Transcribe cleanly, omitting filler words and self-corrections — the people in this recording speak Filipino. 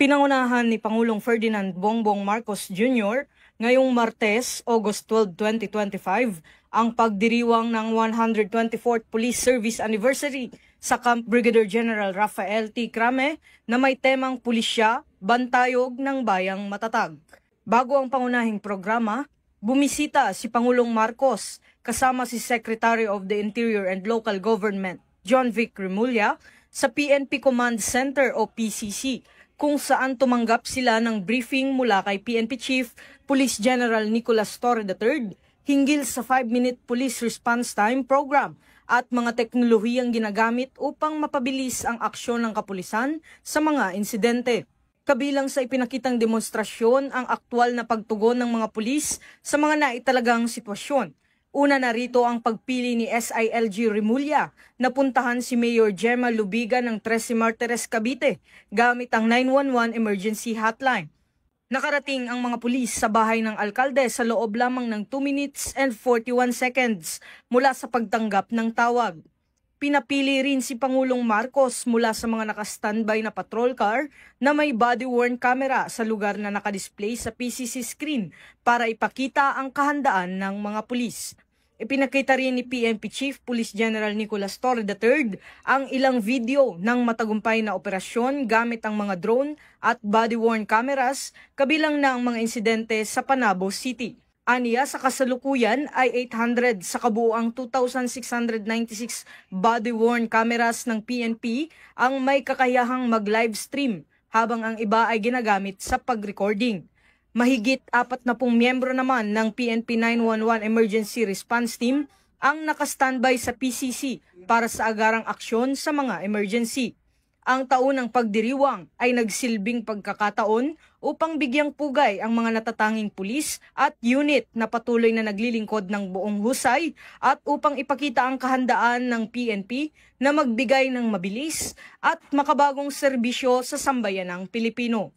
Pinangunahan ni Pangulong Ferdinand Bongbong Marcos Jr. ngayong Martes, August 12, 2025, ang pagdiriwang ng 124th Police Service Anniversary sa Camp Brigadier General Rafael T. Crame na may temang Pulisya, Bantayog ng Bayang Matatag. Bago ang pangunahing programa, bumisita si Pangulong Marcos kasama si Secretary of the Interior and Local Government John Vic Remulla sa PNP Command Center o PCC, kung saan tumanggap sila ng briefing mula kay PNP Chief Police General Nicolas Torre III hinggil sa 5-minute police response time program at mga teknolohiyang ginagamit upang mapabilis ang aksyon ng kapulisan sa mga insidente. Kabilang sa ipinakitang demonstrasyon ang aktwal na pagtugon ng mga pulis sa mga naitalagang sitwasyon. Una na rito ang pagpili ni SILG Remulla na puntahan si Mayor Gemma Lubiga ng 13 Martires, Cavite gamit ang 911 emergency hotline. Nakarating ang mga pulis sa bahay ng alkalde sa loob lamang ng 2 minutes and 41 seconds mula sa pagtanggap ng tawag. Pinapili rin si Pangulong Marcos mula sa mga nakastandby na patrol car na may body-worn camera sa lugar na nakadisplay sa PCC screen para ipakita ang kahandaan ng mga pulis. Ipinakita rin ni PNP Chief Police General Nicolas Torre III ang ilang video ng matagumpay na operasyon gamit ang mga drone at body-worn cameras, kabilang na ang mga insidente sa Panabo City. Aniya, sa kasalukuyan ay 800 sa kabuuang 2,696 body-worn cameras ng PNP ang may kakayahang mag-live stream, habang ang iba ay ginagamit sa pag-recording. Mahigit 40 miyembro naman ng PNP 911 Emergency Response Team ang nakastandby sa PCC para sa agarang aksyon sa mga emergency. Ang taunang pagdiriwang ay nagsilbing pagkakataon upang bigyang pugay ang mga natatanging pulis at unit na patuloy na naglilingkod ng buong husay at upang ipakita ang kahandaan ng PNP na magbigay ng mabilis at makabagong serbisyo sa sambayanang Pilipino.